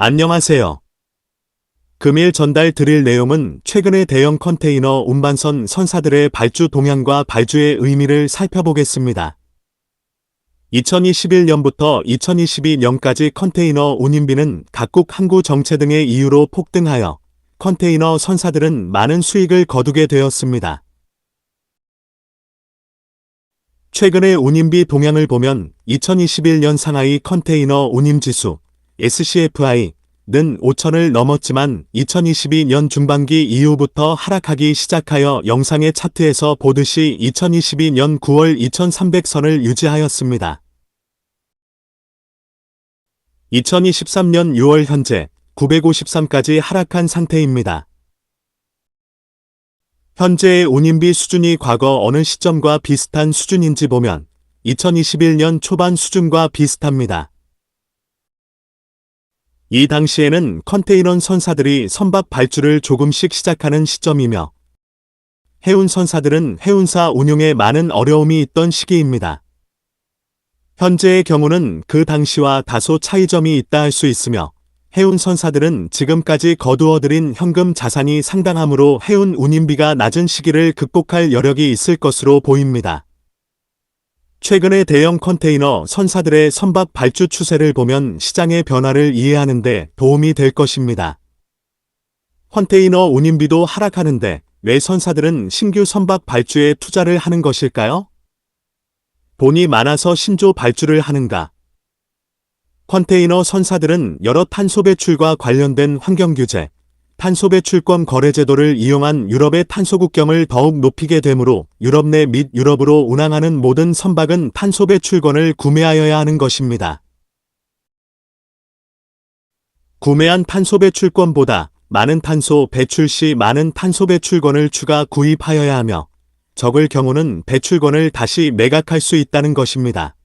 안녕하세요. 금일 전달 드릴 내용은 최근의 대형 컨테이너 운반선 선사들의 발주 동향과 발주의 의미를 살펴보겠습니다. 2021년부터 2022년까지 컨테이너 운임비는 각국 항구 정체 등의 이유로 폭등하여 컨테이너 선사들은 많은 수익을 거두게 되었습니다. 최근의 운임비 동향을 보면 2021년 상하이 컨테이너 운임지수 SCFI는 5천을 넘었지만 2022년 중반기 이후부터 하락하기 시작하여 영상의 차트에서 보듯이 2022년 9월 2300선을 유지하였습니다. 2023년 6월 현재 953까지 하락한 상태입니다. 현재의 운임비 수준이 과거 어느 시점과 비슷한 수준인지 보면 2021년 초반 수준과 비슷합니다. 이 당시에는 컨테이너 선사들이 선박 발주를 조금씩 시작하는 시점이며 해운 선사들은 해운사 운용에 많은 어려움이 있던 시기입니다. 현재의 경우는 그 당시와 다소 차이점이 있다 할 수 있으며 해운 선사들은 지금까지 거두어들인 현금 자산이 상당하므로 해운 운임비가 낮은 시기를 극복할 여력이 있을 것으로 보입니다. 최근의 대형 컨테이너 선사들의 선박 발주 추세를 보면 시장의 변화를 이해하는 데 도움이 될 것입니다. 컨테이너 운임비도 하락하는데 왜 선사들은 신규 선박 발주에 투자를 하는 것일까요? 돈이 많아서 신조 발주를 하는가? 컨테이너 선사들은 여러 탄소 배출과 관련된 환경규제, 탄소 배출권 거래 제도를 이용한 유럽의 탄소 국경을 더욱 높이게 되므로 유럽 내 및 유럽으로 운항하는 모든 선박은 탄소 배출권을 구매하여야 하는 것입니다. 구매한 탄소 배출권보다 많은 탄소 배출 시 많은 탄소 배출권을 추가 구입하여야 하며 적을 경우는 배출권을 다시 매각할 수 있다는 것입니다.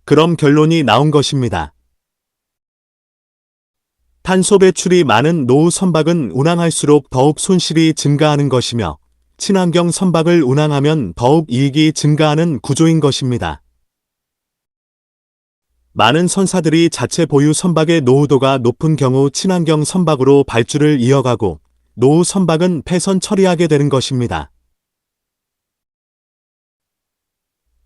그럼 결론이 나온 것입니다. 탄소 배출이 많은 노후 선박은 운항할수록 더욱 손실이 증가하는 것이며 친환경 선박을 운항하면 더욱 이익이 증가하는 구조인 것입니다. 많은 선사들이 자체 보유 선박의 노후도가 높은 경우 친환경 선박으로 발주를 이어가고 노후 선박은 폐선 처리하게 되는 것입니다.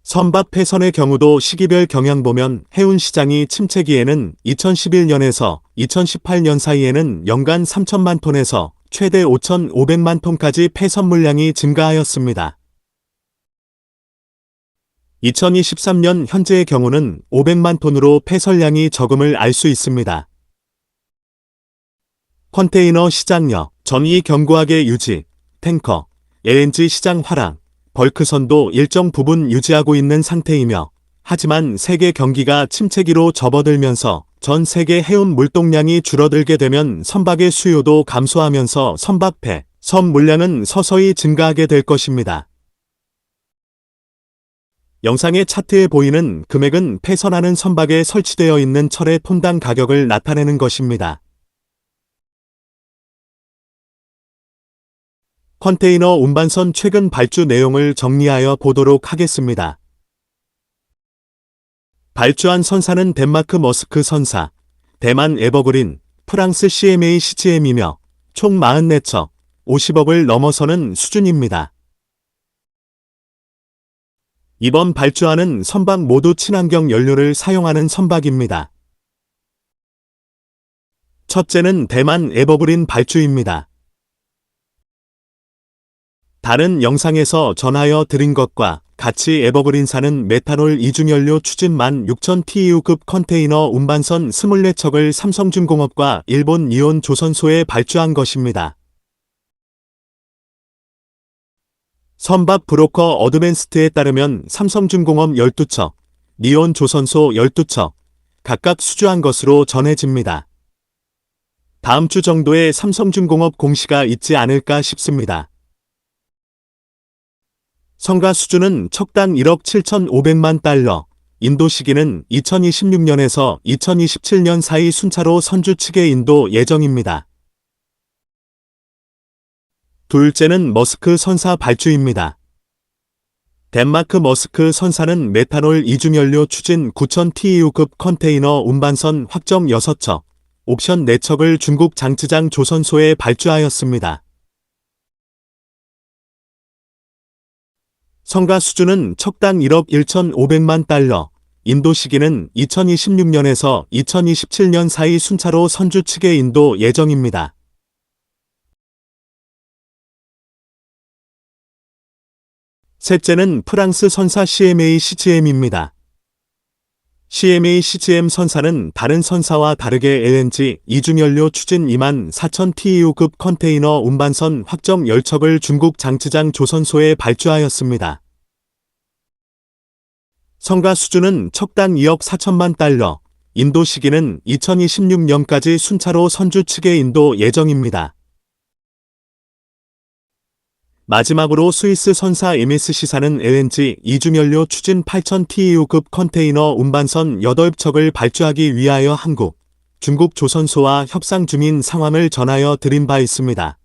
선박 폐선의 경우도 시기별 경향 보면 해운 시장이 침체기에는 2011년에서 2018년 사이에는 연간 3천만 톤에서 최대 5,500만 톤까지 폐선 물량이 증가하였습니다. 2023년 현재의 경우는 500만 톤으로 폐선량이 적음을 알 수 있습니다. 컨테이너 시장력, 전이 견고하게 유지, 탱커, LNG 시장 하락, 벌크선도 일정 부분 유지하고 있는 상태이며 하지만 세계 경기가 침체기로 접어들면서 전 세계 해운 물동량이 줄어들게 되면 선박의 수요도 감소하면서 선박 폐선 물량은 서서히 증가하게 될 것입니다. 영상의 차트에 보이는 금액은 폐선하는 선박에 설치되어 있는 철의 톤당 가격을 나타내는 것입니다. 컨테이너 운반선 최근 발주 내용을 정리하여 보도록 하겠습니다. 발주한 선사는 덴마크 머스크 선사, 대만 에버그린, 프랑스 CMA CGM이며 총 44척, 50억을 넘어서는 수준입니다. 이번 발주하는 선박 모두 친환경 연료를 사용하는 선박입니다. 첫째는 대만 에버그린 발주입니다. 다른 영상에서 전하여 드린 것과 같이 에버그린사는 메탄올 이중연료 추진 16,000TEU급 컨테이너 운반선 24척을 삼성중공업과 일본 니온 조선소에 발주한 것입니다. 선박 브로커 어드밴스트에 따르면 삼성중공업 12척, 니온 조선소 12척, 각각 수주한 것으로 전해집니다. 다음 주 정도에 삼성중공업 공시가 있지 않을까 싶습니다. 성가 수주는 척당 1억 7,500만 달러, 인도 시기는 2026년에서 2027년 사이 순차로 선주 측의 인도 예정입니다. 둘째는 머스크 선사 발주입니다. 덴마크 머스크 선사는 메탄올 이중연료 추진 9000TEU급 컨테이너 운반선 확정 6척, 옵션 4척을 중국 장쯔장 조선소에 발주하였습니다. 성가 수주는 척당 1억 1,500만 달러, 인도 시기는 2026년에서 2027년 사이 순차로 선주 측에 인도 예정입니다. 셋째는 프랑스 선사 CMA CGM입니다. CMA CGM 선사는 다른 선사와 다르게 LNG 이중연료 추진 24,000TEU급 컨테이너 운반선 확정 10척을 중국 장쯔장 조선소에 발주하였습니다. 성가 수주는 척당 2억 4천만 달러, 인도 시기는 2026년까지 순차로 선주 측에 인도 예정입니다. 마지막으로 스위스 선사 MSC사는 LNG 이중연료 추진 8,000TEU급 컨테이너 운반선 8척을 발주하기 위하여 한국, 중국 조선소와 협상 중인 상황을 전하여 드린 바 있습니다.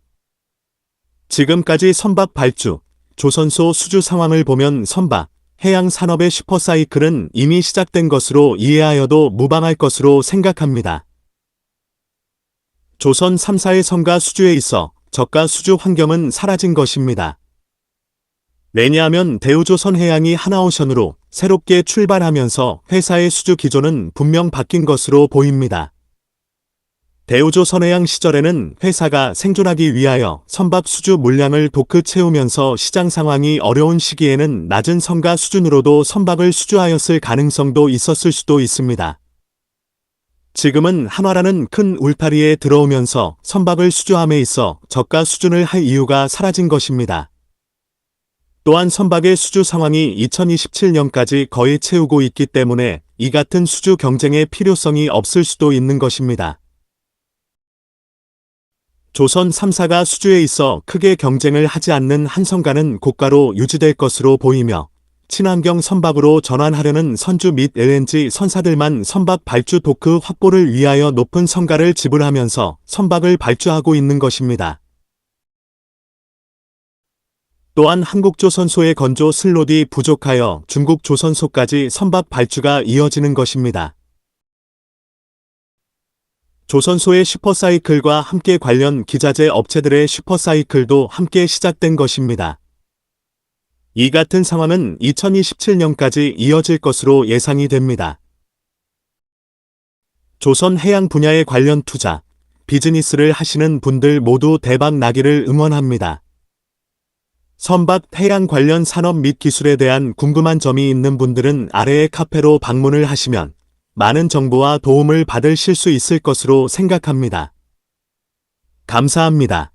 지금까지 선박 발주, 조선소 수주 상황을 보면 선박, 해양 산업의 슈퍼사이클은 이미 시작된 것으로 이해하여도 무방할 것으로 생각합니다. 조선 3사의 성가 수주에 있어 저가 수주 환경은 사라진 것입니다. 왜냐하면 대우조선해양이 하나오션으로 새롭게 출발하면서 회사의 수주 기조는 분명 바뀐 것으로 보입니다. 대우조선해양 시절에는 회사가 생존하기 위하여 선박 수주 물량을 도크 채우면서 시장 상황이 어려운 시기에는 낮은 성가 수준으로도 선박을 수주하였을 가능성도 있었을 수도 있습니다. 지금은 한화라는 큰 울타리에 들어오면서 선박을 수주함에 있어 저가 수준을 할 이유가 사라진 것입니다. 또한 선박의 수주 상황이 2027년까지 거의 채우고 있기 때문에 이 같은 수주 경쟁의 필요성이 없을 수도 있는 것입니다. 조선 3사가 수주에 있어 크게 경쟁을 하지 않는 한 성가는 고가로 유지될 것으로 보이며 친환경 선박으로 전환하려는 선주 및 LNG 선사들만 선박 발주 도크 확보를 위하여 높은 성가를 지불하면서 선박을 발주하고 있는 것입니다. 또한 한국조선소의 건조 슬롯이 부족하여 중국조선소까지 선박 발주가 이어지는 것입니다. 조선소의 슈퍼사이클과 함께 관련 기자재 업체들의 슈퍼사이클도 함께 시작된 것입니다. 이 같은 상황은 2027년까지 이어질 것으로 예상이 됩니다. 조선 해양 분야에 관련 투자, 비즈니스를 하시는 분들 모두 대박 나기를 응원합니다. 선박 해양 관련 산업 및 기술에 대한 궁금한 점이 있는 분들은 아래의 카페로 방문을 하시면 많은 정보와 도움을 받으실 수 있을 것으로 생각합니다. 감사합니다.